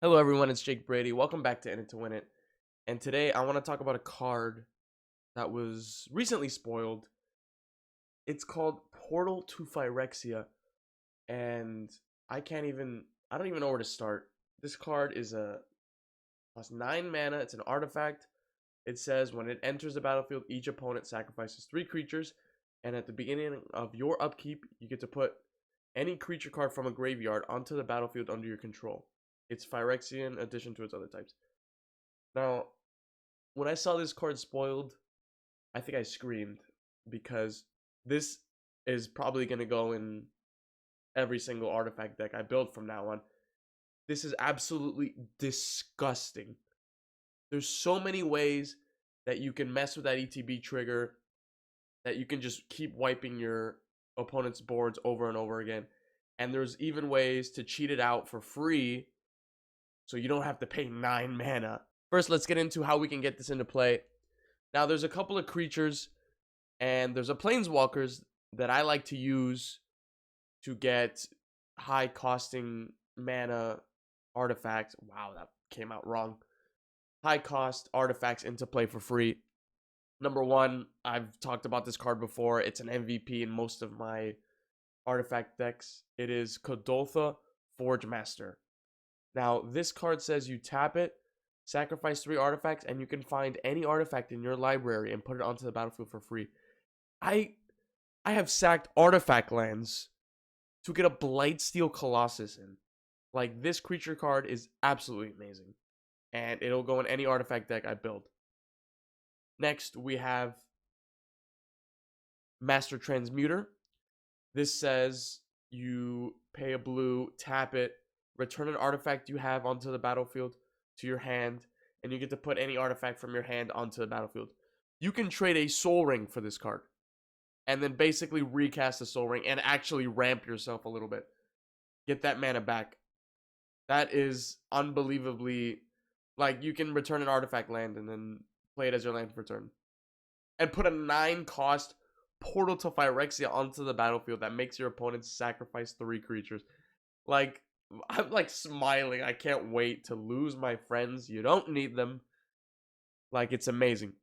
Hello everyone, it's Jake Brady. Welcome back to In It to Win It. And today I want to talk about a card that was recently spoiled. It's called Portal to Phyrexia. And I don't even know where to start. This card is a plus 9 mana. It's an artifact. It says when it enters the battlefield, each opponent sacrifices 3 creatures. And at the beginning of your upkeep, you get to put any creature card from a graveyard onto the battlefield under your control. It's Phyrexia in addition to its other types. Now, when I saw this card spoiled, I think I screamed because this is probably going to go in every single artifact deck I build from now on. This is absolutely disgusting. There's so many ways that you can mess with that ETB trigger, that you can just keep wiping your opponent's boards over and over again. And there's even ways to cheat it out for free so you don't have to pay 9 mana. First, let's get into how we can get this into play. Now, there's a couple of creatures, and there's a planeswalkers that I like to use to get high-costing mana artifacts. Wow, that came out wrong. High-cost artifacts into play for free. Number one, I've talked about this card before. It's an MVP in most of my artifact decks. It is Kodoltha Forge Master. Now, this card says you tap it, sacrifice 3 artifacts, and you can find any artifact in your library and put it onto the battlefield for free. I have sacked artifact lands to get a Blightsteel Colossus in. Like, this creature card is absolutely amazing. And it'll go in any artifact deck I build. Next, we have Master Transmuter. This says you pay a blue, tap it, return an artifact you have onto the battlefield to your hand, and you get to put any artifact from your hand onto the battlefield. You can trade a Soul Ring for this card, and then basically recast the Soul Ring and actually ramp yourself a little bit. Get that mana back. That is unbelievably, like, you can return an artifact land and then play it as your land for turn. And put a 9 cost Portal to Phyrexia onto the battlefield that makes your opponent sacrifice 3 creatures. Like, I'm like smiling. I can't wait to lose my friends. You don't need them. Like, it's amazing.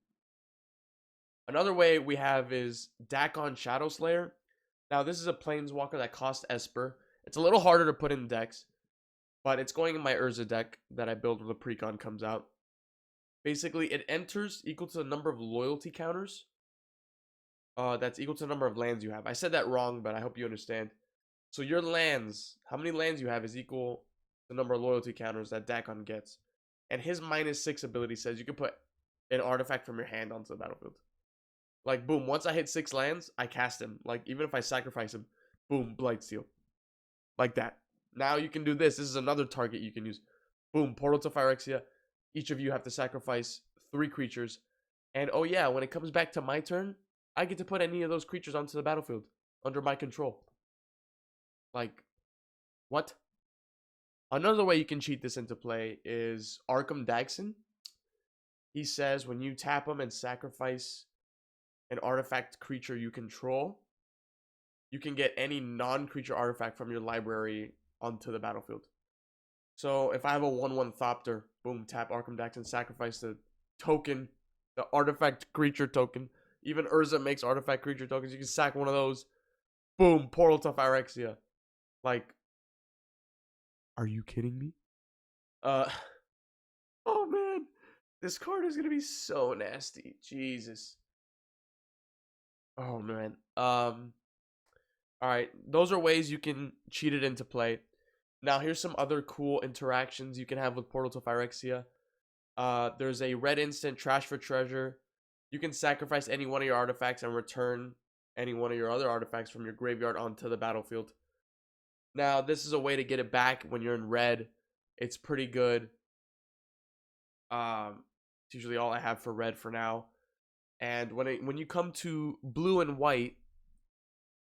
Another way we have is Dakon Shadowslayer. Now, this is a planeswalker that costs Esper. It's a little harder to put in decks, but it's going in my Urza deck that I build when the precon comes out. Basically, it enters equal to the number of loyalty counters. That's equal to the number of lands you have. I said that wrong, but I hope you understand. So your lands, how many lands you have is equal to the number of loyalty counters that Dakon gets. And his -6 ability says you can put an artifact from your hand onto the battlefield. Like, boom, once I hit 6 lands, I cast him. Like, even if I sacrifice him, boom, Blightsteel. Like that. Now you can do this. This is another target you can use. Boom, Portal to Phyrexia. Each of you have to sacrifice 3 creatures. And, oh yeah, when it comes back to my turn, I get to put any of those creatures onto the battlefield under my control. Like, what? Another way you can cheat this into play is Arkham Dagson. He says when you tap him and sacrifice an artifact creature you control, you can get any non-creature artifact from your library onto the battlefield. So if I have a 1/1 Thopter, boom, tap Arkham Dagson, sacrifice the token, the artifact creature token. Even Urza makes artifact creature tokens. You can sack one of those. Boom, Portal to Phyrexia. Like, are you kidding me? Oh man, this card is gonna be so nasty. Jesus. Oh man. Alright, those are ways you can cheat it into play. Now here's some other cool interactions you can have with Portal to Phyrexia. There's a red instant, Trash for Treasure. You can sacrifice any one of your artifacts and return any one of your other artifacts from your graveyard onto the battlefield. Now, this is a way to get it back when you're in red. It's pretty good. It's usually all I have for red for now. And when you come to blue and white,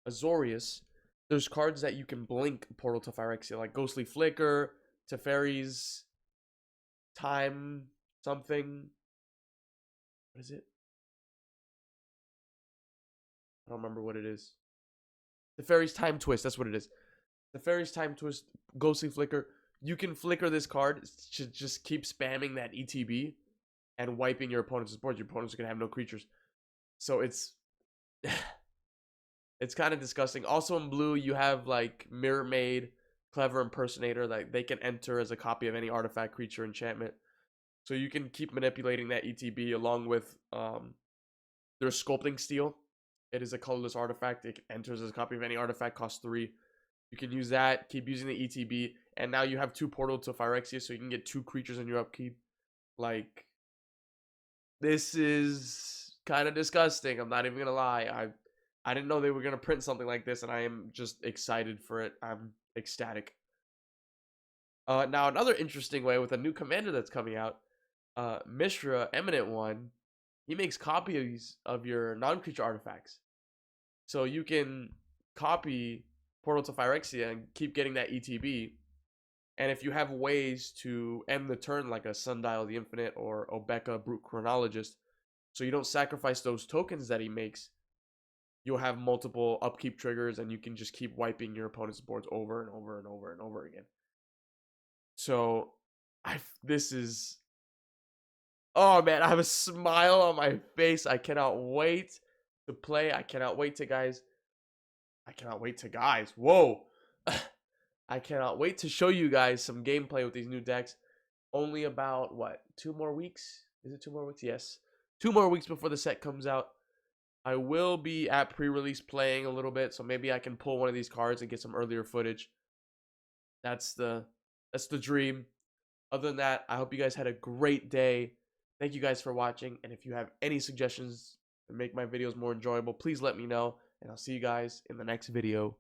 Azorius, there's cards that you can blink Portal to Phyrexia, like Ghostly Flicker, Teferi's Time something. What is it? I don't remember what it is. Teferi's Time Twist, that's what it is. Teferi's Time Twist, Ghostly Flicker. you can flicker this card to just keep spamming that ETB and wiping your opponent's board. Your opponent's gonna have no creatures. So it's it's kind of disgusting. Also in blue, you have like Mirror Maid, Clever Impersonator, like they can enter as a copy of any artifact, creature, enchantment. So you can keep manipulating that ETB along with their Sculpting Steel. It is a colorless artifact. It enters as a copy of any artifact, costs 3. You can use that, keep using the ETB, and now you have 2 portal to Phyrexia, so you can get 2 creatures in your upkeep. Like, this is kind of disgusting. I'm not even gonna lie. I didn't know they were gonna print something like this, and I am just excited for it. I'm ecstatic. Now another interesting way with a new commander that's coming out, Mishra, Eminent One, he makes copies of your non-creature artifacts. So you can copy Portal to Phyrexia and keep getting that ETB. And if you have ways to end the turn like a Sundial the Infinite or Obeka Brute Chronologist, so you don't sacrifice those tokens that he makes, you'll have multiple upkeep triggers and you can just keep wiping your opponent's boards over and over and over and over again. So this is, oh man, I have a smile on my face. I cannot wait to play. I cannot wait to guys. Whoa. I cannot wait to show you guys some gameplay with these new decks. Only about, what, 2 more weeks? Is it 2 more weeks? Yes. 2 more weeks before the set comes out. I will be at pre-release playing a little bit, so maybe I can pull one of these cards and get some earlier footage. That's the dream. Other than that, I hope you guys had a great day. Thank you guys for watching, and if you have any suggestions to make my videos more enjoyable, please let me know, and I'll see you guys in the next video.